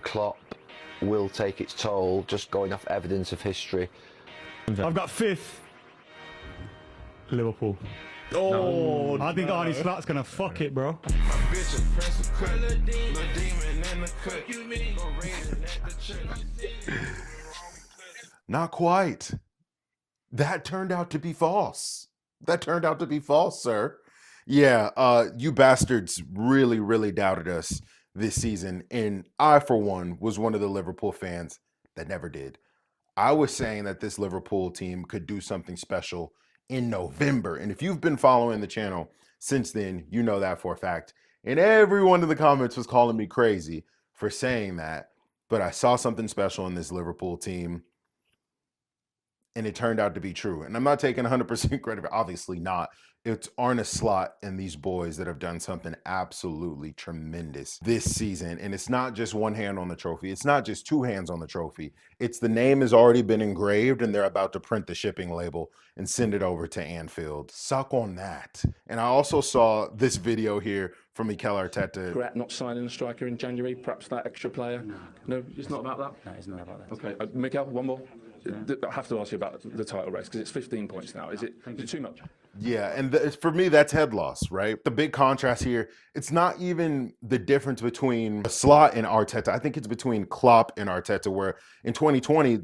Klopp will take its toll, just going off evidence of history. I've got 5th. Liverpool. Oh, I think Arne Slot's gonna fuck it, bro. Not quite. That turned out to be false. That turned out to be false, sir. Yeah, you bastards really, really doubted us this season. And I, for one, was one of the Liverpool fans that never did. I was saying that this Liverpool team could do something special in November. And if you've been following the channel since then, you know that for a fact. And everyone in the comments was calling me crazy for saying that. But I saw something special in this Liverpool team, and it turned out to be true. And I'm not taking 100% credit, obviously not. It's Arne Slot and these boys that have done something absolutely tremendous this season. And it's not just one hand on the trophy. It's not just two hands on the trophy. It's the name has already been engraved and they're about to print the shipping label and send it over to Anfield. Suck on that. And I also saw this video here from Mikel Arteta. Regret not signing a striker in January, perhaps that extra player? No, it's not about that? No, it's not about that. Okay, Mikel, one more. I have to ask you about the title race because it's 15 points now. Is it too much? Yeah, and for me, that's head loss, right? The big contrast here, it's not even the difference between Slot and Arteta. I think it's between Klopp and Arteta, where in 2020,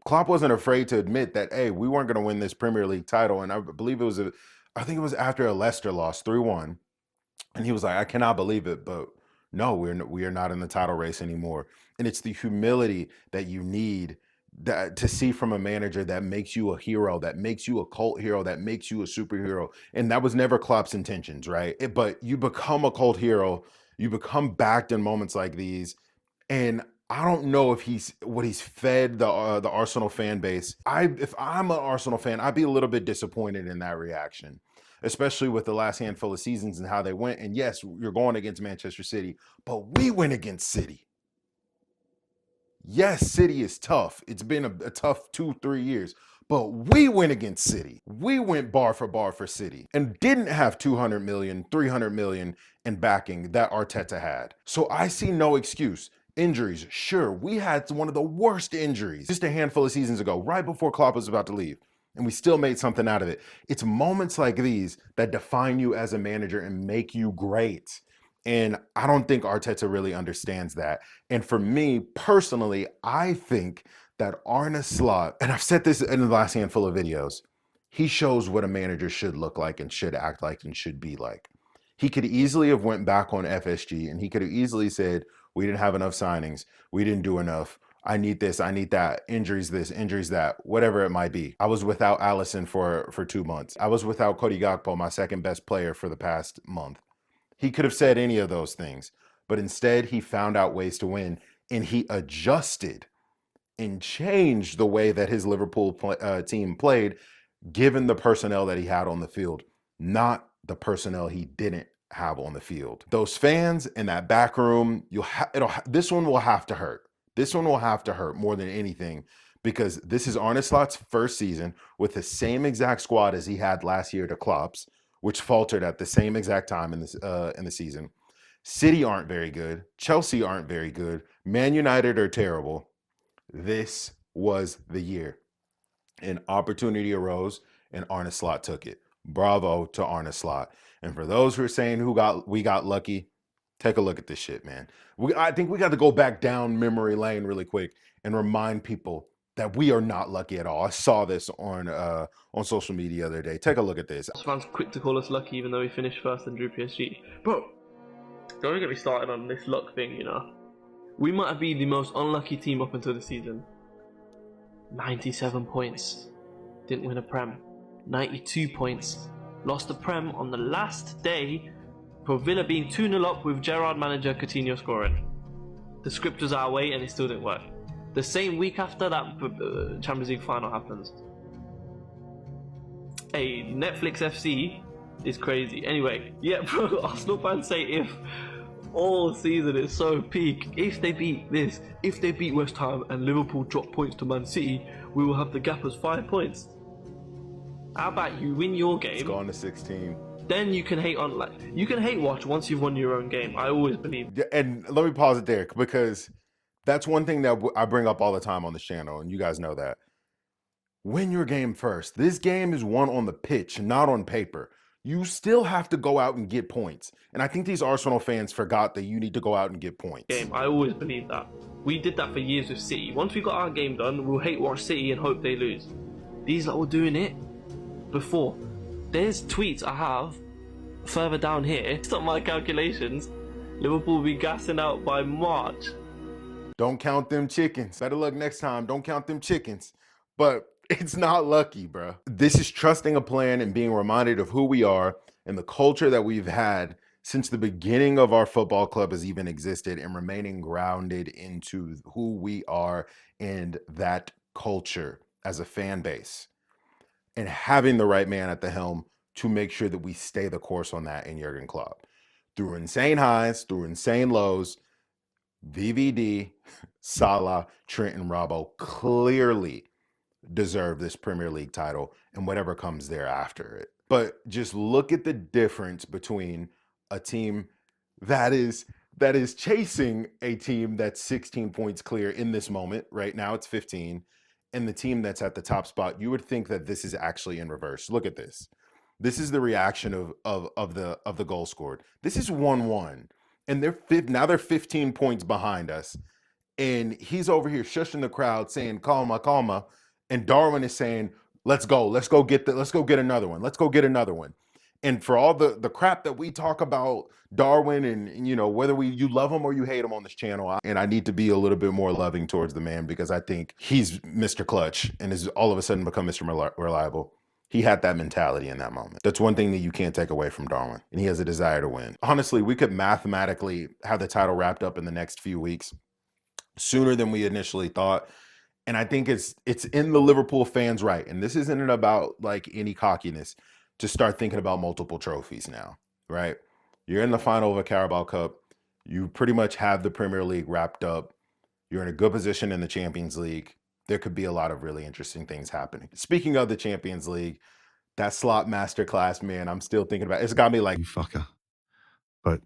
Klopp wasn't afraid to admit that, hey, we weren't going to win this Premier League title. And I believe I think it was after a Leicester loss, 3-1. And he was like, I cannot believe it, but no, we are not in the title race anymore. And it's the humility that you need to see from a manager that makes you a hero, that makes you a cult hero, that makes you a superhero. And that was never Klopp's intentions, right? But you become a cult hero, you become backed in moments like these. And I don't know if he's fed the Arsenal fan base. If I'm an Arsenal fan, I'd be a little bit disappointed in that reaction, especially with the last handful of seasons and how they went. And yes, you're going against Manchester City, but we went against City. Yes, City is tough. It's been a tough 2-3 years, but we went against City. We went bar for City and didn't have 200 million, 300 million in backing that Arteta had. So I see no excuse. Injuries, sure, we had one of the worst injuries just a handful of seasons ago, right before Klopp was about to leave, and we still made something out of it. It's moments like these that define you as a manager and make you great. And I don't think Arteta really understands that. And for me personally, I think that Arne Slot, and I've said this in the last handful of videos, he shows what a manager should look like and should act like and should be like. He could easily have went back on FSG and he could have easily said, we didn't have enough signings. We didn't do enough. I need this, I need that, injuries this, injuries that, whatever it might be. I was without Alisson for 2 months. I was without Cody Gakpo, my second best player for the past month. He could have said any of those things, but instead he found out ways to win and he adjusted and changed the way that his Liverpool team played, given the personnel that he had on the field, not the personnel he didn't have on the field. Those fans in that back room, this one will have to hurt. This one will have to hurt more than anything because this is Arne Slot's first season with the same exact squad as he had last year to Klopp's, which faltered at the same exact time in the season. City aren't very good. Chelsea aren't very good. Man United are terrible. This was the year. An opportunity arose and Arne Slot took it. Bravo to Arne Slot. And for those who are saying we got lucky, take a look at this shit, man. I think we got to go back down memory lane really quick and remind people that we are not lucky at all. I saw this on social media the other day. Take a look at this. Fans quick to call us lucky even though we finished first and drew PSG. Bro, don't get me started on this luck thing, you know. We might have been the most unlucky team up until the season. 97 points. Didn't win a Prem. 92 points. Lost the Prem on the last day for Villa being 2-0 up with Gerrard manager Coutinho scoring. The script was our way and it still didn't work. The same week after that Champions League final happens. Hey, Netflix FC is crazy. Anyway, yeah, bro, Arsenal fans say if all season is so peak, if they beat this, if they beat West Ham and Liverpool drop points to Man City, we will have the gap as 5 points. How about you win your game? It's gone to 16. Then you can hate on, you can hate watch once you've won your own game. I always believe. And let me pause it there because That's one thing that I bring up all the time on this channel, and you guys know that. Win your game first. This game is won on the pitch, not on paper. You still have to go out and get points. And I think these Arsenal fans forgot that you need to go out and get points. I always believe that. We did that for years with City. Once we got our game done, we'll hate watch City and hope they lose. These lot were doing it before. There's tweets I have further down here. Stop my calculations. Liverpool will be gassing out by March. Don't count them chickens. Better luck next time. Don't count them chickens. But it's not lucky, bro. This is trusting a plan and being reminded of who we are and the culture that we've had since the beginning of our football club has even existed, and remaining grounded into who we are and that culture as a fan base, and having the right man at the helm to make sure that we stay the course on that in Jurgen Klopp. Through insane highs, through insane lows, VVD, Salah, Trent, and Robbo clearly deserve this Premier League title and whatever comes thereafter it. But just look at the difference between a team that is chasing a team that's 16 points clear in this moment. Right now it's 15, and the team that's at the top spot. You would think that this is actually in reverse. Look at this. This is the reaction of the goal scored. This is 1-1, and they're 15 points behind us, and he's over here shushing the crowd saying calma, calma, and Darwin is saying let's go get another one. And for all the crap that we talk about Darwin, and you know, whether you love him or you hate him on this channel, and I need to be a little bit more loving towards the man, because I think he's Mr. Clutch and has all of a sudden become Mr. Reliable. He had that mentality in that moment. That's one thing that you can't take away from Darwin, and he has a desire to win. Honestly, we could mathematically have the title wrapped up in the next few weeks, sooner than we initially thought. And I think it's in the Liverpool fans' right, and this isn't about like any cockiness, to start thinking about multiple trophies now, right? You're in the final of a Carabao Cup. You pretty much have the Premier League wrapped up. You're in a good position in the Champions League. There could be a lot of really interesting things happening. Speaking of the Champions League, that slot masterclass, man, I'm still thinking about it. It's got me like, You fucker. But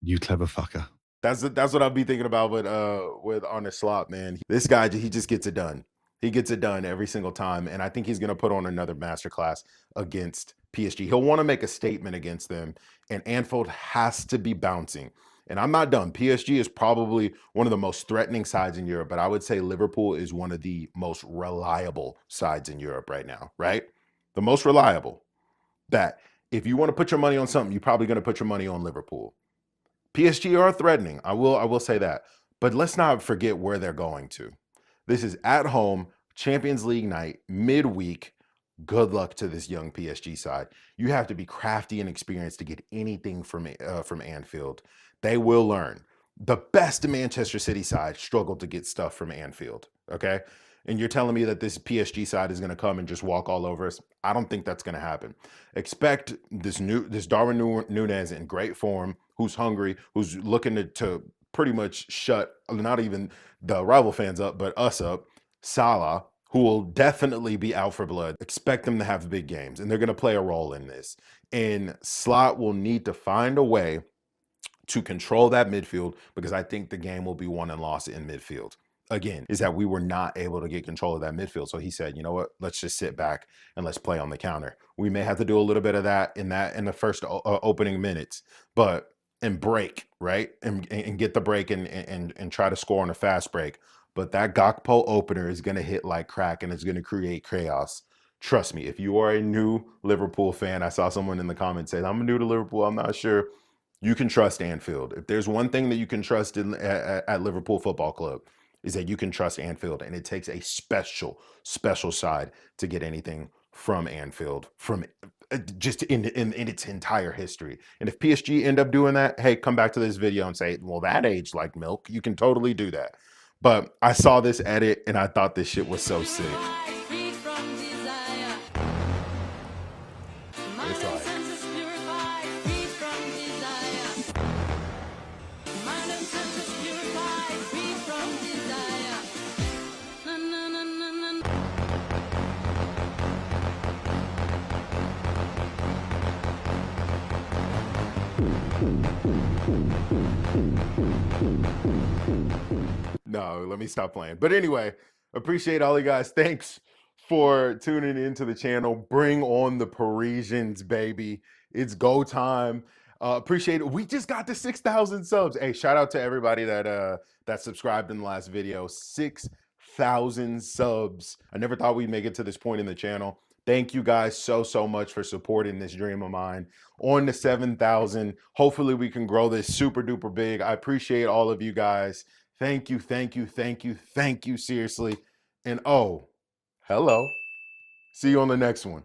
you clever fucker. that's what I'll be thinking about with Arne Slot, man. This guy, he just gets it done. He gets it done every single time, and I think he's going to put on another masterclass against PSG. He'll want to make a statement against them, and Anfield has to be bouncing. And I'm not done. PSG is probably one of the most threatening sides in Europe, but I would say Liverpool is one of the most reliable sides in Europe right now, right? The most reliable. That if you want to put your money on something, you're probably going to put your money on Liverpool. PSG are threatening. I will say that. But let's not forget where they're going to. This is at home, Champions League night, midweek. Good luck to this young PSG side. You have to be crafty and experienced to get anything from Anfield. They will learn. The best Manchester City side struggled to get stuff from Anfield, okay? And you're telling me that this PSG side is going to come and just walk all over us? I don't think that's going to happen. Expect this Darwin Núñez in great form, who's hungry, who's looking to pretty much shut not even the rival fans up, but us up. Salah, who will definitely be out for blood. Expect them to have big games, and they're going to play a role in this. And Slot will need to find a way to control that midfield, because I think the game will be won and lost in midfield. Again, is that we were not able to get control of that midfield. So he said, you know what, let's just sit back and let's play on the counter. We may have to do a little bit of that in the first opening minutes, and break, right? And get the break and try to score on a fast break. But that Gakpo opener is going to hit like crack, and it's going to create chaos. Trust me, if you are a new Liverpool fan, I saw someone in the comments say, I'm new to Liverpool, I'm not sure. You can trust Anfield. If there's one thing that you can trust at Liverpool Football Club, is that you can trust Anfield. And it takes a special side to get anything from Anfield, from just in its entire history. And if PSG end up doing that, hey, come back to this video and say, well, that aged like milk. You can totally do that. But I saw this edit and I thought this shit was so sick. It's like, No, let me stop playing. But anyway, appreciate all you guys. Thanks for tuning into the channel. Bring on the Parisians, baby. It's go time. Appreciate it. We just got to 6,000 subs. Hey, shout out to everybody that subscribed in the last video. 6,000 subs. I never thought we'd make it to this point in the channel. Thank you guys so much for supporting this dream of mine. On to 7,000. Hopefully we can grow this super duper big. I appreciate all of you guys. Thank you, seriously. And oh, hello. See you on the next one.